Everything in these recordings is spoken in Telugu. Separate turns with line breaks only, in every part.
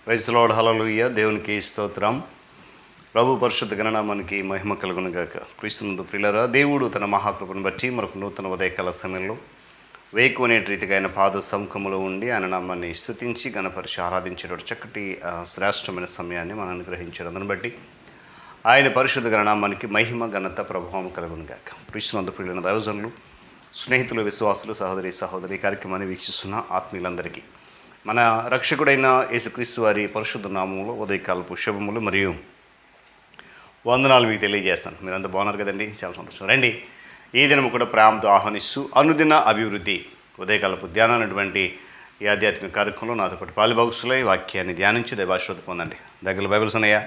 ప్రైజ్ ది లార్డ్, హల్లెలూయా. దేవునికి స్తోత్రం. ప్రభు పరిశుద్ధ గణనామానికి మహిమ కలుగును గాక. క్రీస్తునందు ప్రియులారా, దేవుడు తన మహాకృపను బట్టి మరొక నూతన ఉదయకాల సమయంలో వేకువనేటి రీతిగా ఆయన పాద సముఖములో ఉండి ఆయన నామాన్ని స్తుతించి గణపరిచి ఆరాధించేటువంటి చక్కటి శ్రేష్టమైన సమయాన్ని మనం అనుగ్రహించడం. దాన్ని బట్టి ఆయన పరిశుద్ధ గణనామానికి మహిమ ఘనత ప్రభావం కలుగును గాక. క్రీస్తునందు ప్రియులైన దైవజనులు, స్నేహితులు, విశ్వాసులు, సహోదరి కార్యక్రమాన్ని వీక్షిస్తున్న ఆత్మీయులందరికీ మన రక్షకుడైన యేసుక్రీస్తు వారి పరిశుద్ధ నామంలో ఉదయకాలపు శుభములు మరియు వందనాలు మీకు తెలియజేస్తాను. మీరంతా బాగున్నారు కదండి, చాలా సంతోషం. రండి, ఈ దినము కూడా ప్రేమతో ఆహ్వానిస్తూ అనుదిన అభివృద్ధి ఉదయకాలపు ధ్యానం అనేటువంటి ఈ ఆధ్యాత్మిక కార్యక్రమంలో నాతో పాటు పాలుభాగస్తులై వాక్యాన్ని ధ్యానించి దైవాశ్రద్ధ పొందండి. దగ్గర బైబిల్స్ ఉన్నాయా?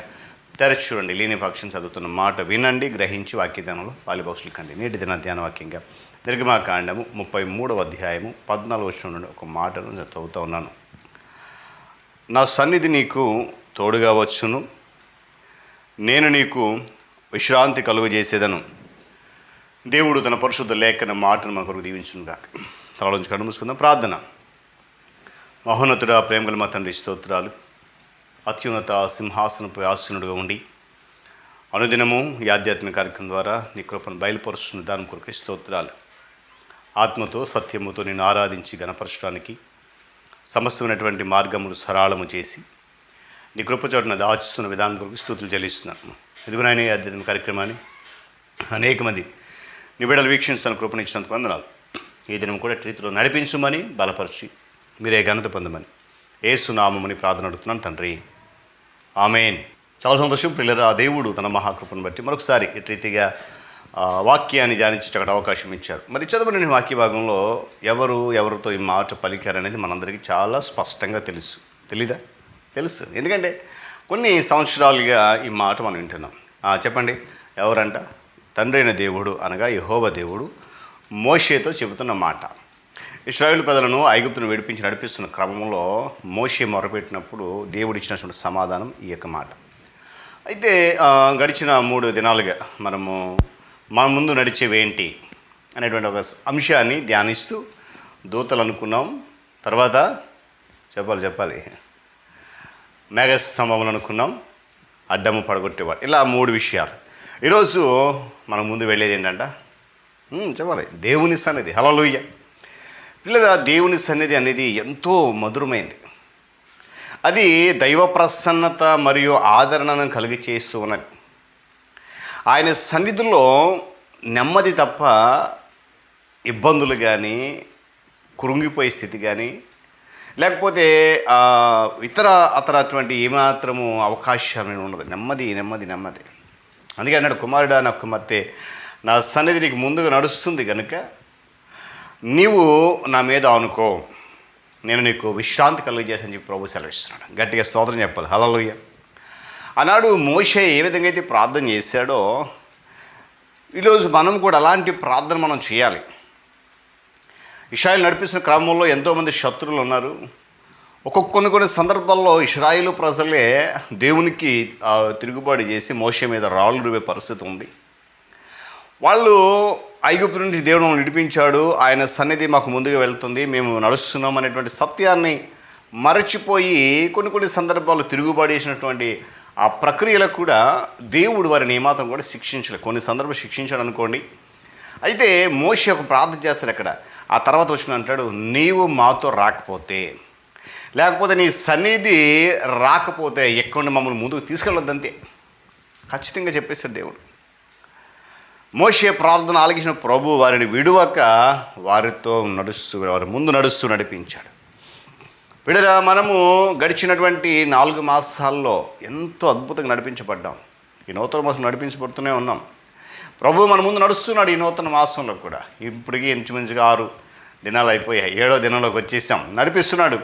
తెరచి చూడండి. లేని పక్షం చదువుతున్న మాట వినండి, గ్రహించి వాక్య ధ్యానంలో పాలుభాగస్తులు కండి. నేటి దిన ధ్యాన వాక్యంగా నిర్గమాకాండము 33వ అధ్యాయము 14వ వచనం నుండి ఒక మాటను నేను చదువుతూ ఉన్నాను. నా సన్నిధి నీకు తోడుగా వచ్చును, నేను నీకు విశ్రాంతి కలుగజేసేదను. దేవుడు తన పరిశుద్ధ లేఖన మాటను మన కొరకు దీవించును గాక. తలలోంచి కన్ను మూసుకుందాం. ప్రార్థన. మహోన్నతుడా, ప్రేమగల మా తండ్రి, స్తోత్రాలు. అత్యున్నత సింహాసనపై ఆసీనుడుగా ఉండి అనుదినము ఈ ఆధ్యాత్మిక కార్యక్రమం ద్వారా నీ కృపను బయలుపరుస్తున్న దాని కొరకు స్తోత్రాలు. ఆత్మతో సత్యముతో నేను ఆరాధించి గణపరచడానికి సమస్తమైనటువంటి మార్గములు సరళము చేసి నీ కృపచోటున దాచుస్తున్న విధానం కొరకు స్తుతులు చెల్లిస్తున్నాను. ఎదుగునైనా ఈ ఆధ్యాత్మిక కార్యక్రమాన్ని అనేక మంది నీ బిడ్డలు వీక్షిస్తున్న కృపనిచ్చినందుకు వందనాలు. ఈ దినం కూడా రీతిలో నడిపించమని బలపరిచి మీరే ఘనత పొందమని యేసు నామముని ప్రార్థన అడుగుతున్నాను తండ్రి, ఆమేన్. చాలా సంతోషం ప్రియులారా. దేవుడు తన మహాకృపను బట్టి మరొకసారి ఇటు రీతిగా వాక్యాన్ని ధ్యానించి అక్కడ అవకాశం ఇచ్చారు. మరి చదవని వాక్య భాగంలో ఎవరితో ఈ మాట పలికారనేది మనందరికీ చాలా స్పష్టంగా తెలీదా? తెలుసు. ఎందుకంటే కొన్ని సంవత్సరాలుగా ఈ మాట మనం వింటున్నాం. చెప్పండి, ఎవరంట? తండ్రి అయిన దేవుడు అనగా యెహోవా దేవుడు మోషేతో చెబుతున్న మాట. ఇశ్రాయేలు ప్రజలను ఐగుప్తును విడిపించి నడిపిస్తున్న క్రమంలో మోషే మొరపెట్టినప్పుడు దేవుడు ఇచ్చినటువంటి సమాధానం ఈ యొక్క మాట. అయితే గడిచిన 3 దినాలుగా మన ముందు నడిచేవేంటి అనేటువంటి ఒక అంశాన్ని ధ్యానిస్తూ దూతలు అనుకున్నాం. తర్వాత చెప్పాలి మేఘస్తంభములు అనుకున్నాం, అడ్డము పడగొట్టేవాడు. ఇలా 3 విషయాలు. ఈరోజు మనం ముందు వెళ్ళేది ఏంటంట? చెప్పాలి, దేవుని సన్నిధి. హల్లెలూయా. పిల్లల, దేవుని సన్నిధి అనేది ఎంతో మధురమైంది. అది దైవ ప్రసన్నత మరియు ఆదరణను కలిగి చేస్తూ ఉన్నది. ఆయన సన్నిధిలో నెమ్మది తప్ప ఇబ్బందులు కానీ, కృంగిపోయే స్థితి కానీ, లేకపోతే అటువంటి ఏమాత్రము అవకాశం ఉండదు. నెమ్మది. అందుకే అన్నాడు, కుమారుడా, నా కుమార్తె, నా సన్నిధి నీకు ముందుగా నడుస్తుంది కనుక నీవు నా మీద ఆనుకో, నేను నీకు విశ్రాంతి కలుగజేసని చెప్పి ప్రభు సెలవిస్తున్నాడు. గట్టిగా స్తోత్రం చెప్పాలి. హల్లెలూయా. ఆనాడు మోషే ఏ విధంగా అయితే ప్రార్థన చేశాడో ఈరోజు మనం కూడా అలాంటి ప్రార్థన మనం చేయాలి. ఇశ్రాయేలు నడిపిస్తున్న క్రమంలో ఎంతోమంది శత్రువులు ఉన్నారు. కొన్ని సందర్భాల్లో ఇశ్రాయేలు ప్రజలే దేవునికి తిరుగుబాటు చేసి మోషే మీద రాళ్ళు రువే పరిస్థితి ఉంది. వాళ్ళు ఐగుప్తు నుండి దేవుడు మమ్మల్ని విడిపించాడు, ఆయన సన్నిధి మాకు ముందుగా వెళ్తుంది, మేము నడుస్తున్నాం అనేటువంటి సత్యాన్ని మరచిపోయి కొన్ని సందర్భాల్లో తిరుగుబాటు చేసినటువంటి ఆ ప్రక్రియలకు కూడా దేవుడు వారిని ఏమాత్రం కూడా శిక్షించలేదు. కొన్ని సందర్భాలు శిక్షించాడు అనుకోండి. అయితే మోషే ఒక ప్రార్థన చేస్తాడు అక్కడ. ఆ తర్వాత వచ్చిన అంటాడు, నీవు మాతో రాకపోతే, లేకపోతే నీ సన్నిధి రాకపోతే ఎక్కడ మమ్మల్ని ముందుకు తీసుకెళ్ళొద్దంతే ఖచ్చితంగా చెప్పేశాడు దేవుడు. మోషే ప్రార్థన ఆలకించిన ప్రభు వారిని విడువక వారి ముందు నడుస్తూ నడిపించాడు. విడరా, మనము గడిచినటువంటి 4 మాసాల్లో ఎంతో అద్భుతంగా నడిపించబడ్డాం. ఈ నూతన మాసం నడిపించబడుతూనే ఉన్నాం. ప్రభు మన ముందు నడుస్తున్నాడు. ఈ నూతన మాసంలో కూడా ఇప్పటికీ ఇంచుమించుగా 6 దినాలు అయిపోయాయి, 7వ దినంలోకి వచ్చేసాం. నడిపిస్తున్నాడు.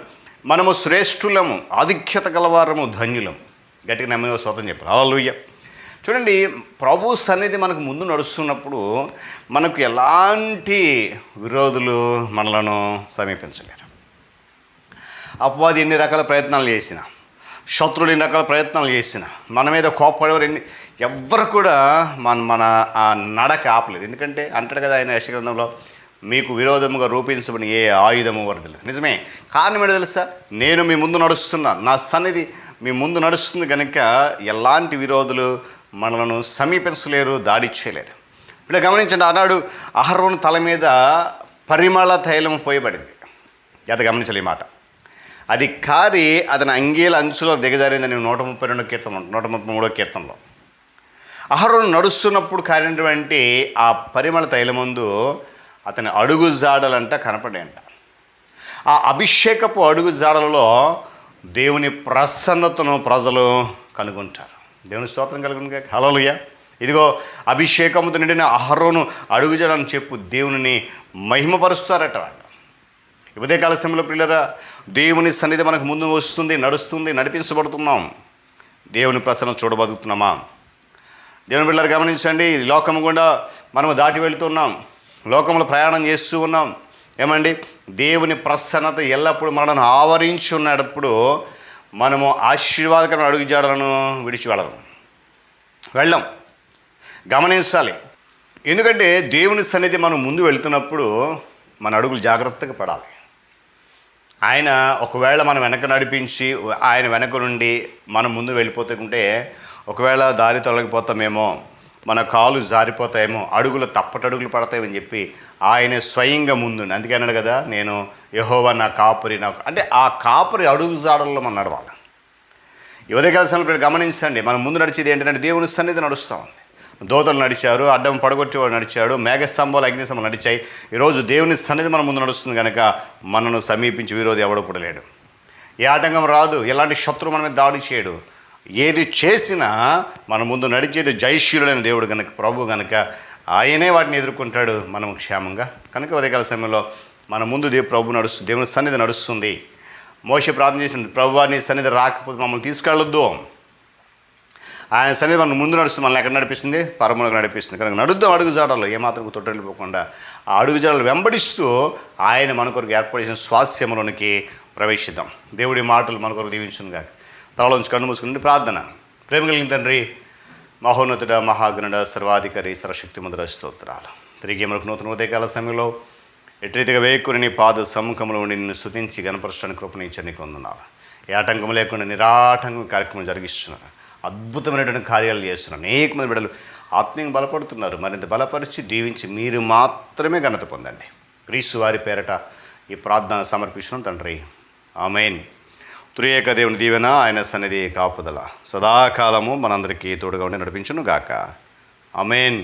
మనము శ్రేష్ఠులము, ఆధిక్యత గలవారము, ధన్యులము. గట్టిగా నమ్మిన స్తోత్రం చెప్పాలి. హల్లెలూయా. చూడండి, ప్రభు సన్నిధి మనకు ముందు నడుస్తున్నప్పుడు మనకు ఎలాంటి విరోధులు మనలను సమీపించలేరు. అపవాది ఎన్ని రకాల ప్రయత్నాలు చేసిన, శత్రువులు ఎన్ని రకాల ప్రయత్నాలు చేసిన, మన మీద కోప్పడేవారు ఎవ్వరు కూడా మన నడక ఆపలేరు. ఎందుకంటే అంటాడు కదా ఆయన యెషయా గ్రంథంలో, మీకు విరోధముగా రూపించబడిన ఏ ఆయుధము వర్ధలేదు. నిజమే. కారణం ఏంటో తెలుసా? నేను మీ ముందు నడుస్తున్నాను, నా సన్నిధి మీ ముందు నడుస్తుంది కనుక ఎలాంటి విరోధులు మనలను సమీపించలేరు, దాడి చేయలేరు. ఇలా గమనించండి, ఆనాడు అహరోను తల మీద పరిమళ తైలం పోయబడింది. ఎంత గమనించాలి ఈ మాట. అది కారి అతని అంగీల అంచులో దిగజారిందని 132 కీర్తన 133 కీర్తనలో. అహరోను నడుస్తున్నప్పుడు కారినటువంటి ఆ పరిమళ తైలమందు అతని అడుగు జాడలంట కనపడాయంట. ఆ అభిషేకపు అడుగు జాడలలో దేవుని ప్రసన్నతను ప్రజలు కనుగొంటారు. దేవుని స్తోత్రం కలుగునుగా. హల్లెలూయా. ఇదిగో అభిషేకముతో నిండిన అహరోను అడుగుజాడని చెప్పు దేవుని మహిమపరుస్తారట. ఉదయకాల సమయంలో ప్రియులారా, దేవుని సన్నిధి మనకు ముందు వస్తుంది, నడుస్తుంది, నడిపించబడుతున్నాం. దేవుని ప్రసన్న చూడబడుతున్నామా? దేవుని బిడ్డలారా గమనించండి, లోకము గుండా మనము దాటి వెళుతున్నాం, లోకంలో ప్రయాణం చేస్తూ ఉన్నాం. ఏమండి, దేవుని ప్రసన్నత ఎల్లప్పుడూ మనల్ని ఆవరించి ఉన్నప్పుడు మనము ఆశీర్వాదకరమైన అడుగు జాడలను విడిచి వెళ్ళం. గమనించాలి. ఎందుకంటే దేవుని సన్నిధి మనం ముందు వెళ్తున్నప్పుడు మన అడుగులు జాగ్రత్తగా పడాలి. ఆయన ఒకవేళ మనం వెనక నడిపించి ఆయన వెనక నుండి మనం ముందు వెళ్ళిపోతుంటే ఒకవేళ దారి తొలగిపోతామేమో, మన కాలు జారిపోతాయేమో, అడుగులు తప్పటడుగులు పడతాయని చెప్పి ఆయన స్వయంగా ముందుండి. అందుకే అన్నాడు కదా, నేను యెహోవా నా కాపురి, నాకు అంటే ఆ కాపురి అడుగు జాడల్లో మనం నడవాలి. ఉదయకాల సమయంలో గమనించండి, మనం ముందు నడిచేది ఏంటంటే దేవుని సన్నిధి నడుస్తూ ఉంది. దోతలు నడిచారు, అడ్డం పడగొట్టేవాడు నడిచాడు, మేఘస్తంభాలు అగ్నిస్తంభాలు నడిచాయి. ఈరోజు దేవుని సన్నిధి మన ముందు నడుస్తుంది కనుక మనను సమీపించి విరోధి ఎవడో కూడా లేడు. ఏ ఆటంకం రాదు, ఎలాంటి శత్రువు మన మీద దాడి చేయడు. ఏది చేసినా మన ముందు నడిచేది జయశీలుడైన దేవుడు కనుక, ప్రభు కనుక ఆయనే వాటిని ఎదుర్కొంటాడు, మనం క్షేమంగా. కనుక ఉదయకాల సమయంలో మన ముందు ప్రభు నడుస్తుంది, దేవుని సన్నిధి నడుస్తుంది. మోషే ప్రార్థన చేసిన, ప్రభువా నీ సన్నిధి రాకపోతే మమ్మల్ని తీసుకెళ్ళొద్దు. ఆయన సన్నిధి మనం ముందు నడుస్తుంది, మనల్ని ఎక్కడ నడిపిస్తుంది? పరములకు నడిపిస్తుంది. కనుక నడుద్దాం అడుగు జాడలు, ఏమాత్రం తొట్టెళ్ళిపోకుండా ఆ అడుగు జాడలు వెంబడిస్తూ ఆయన మన కొరకు ఏర్పాటు చేసిన స్వాస్యములోనికి ప్రవేశిద్దాం. దేవుడి మాటలు మన కొరకు దీవించునుగా. తలలోంచి కన్ను మూసుకుని ప్రార్థన. ప్రేమ కలిగిన తండ్రి, మహోన్నతుడ, మహాగణుడ, సర్వాధికారి, సర్వశక్తిమంతుడ, స్తోత్రాలు. తిరిగి మనకు నూతన ఉదయకాల సమయంలో ఎటు రీతిగా వేయకుని నీ పాద సమ్ముఖంలో ఉండి నిన్ను స్తుతించి గణపరచడానికి కృపణించని పొందున్నారు. ఏ ఆటంకం లేకుండా నిరాటంకం కార్యక్రమం జరిగిస్తున్నారు. అద్భుతమైనటువంటి కార్యాలు చేస్తున్నారు. అనేక మంది బిడ్డలు ఆత్మీయంగా బలపడుతున్నారు. మరింత బలపరిచి దీవించి మీరు మాత్రమే ఘనత పొందండి. క్రీస్తు వారి పేరట ఈ ప్రార్థన సమర్పిస్తున్నాం తండ్రి. ఆమేన్. త్రియేక దేవుని దీవెన, ఆయన సన్నిధి కాపుదల సదాకాలము మనందరికీ తోడుగా ఉండి నడిపించును గాక. ఆమేన్.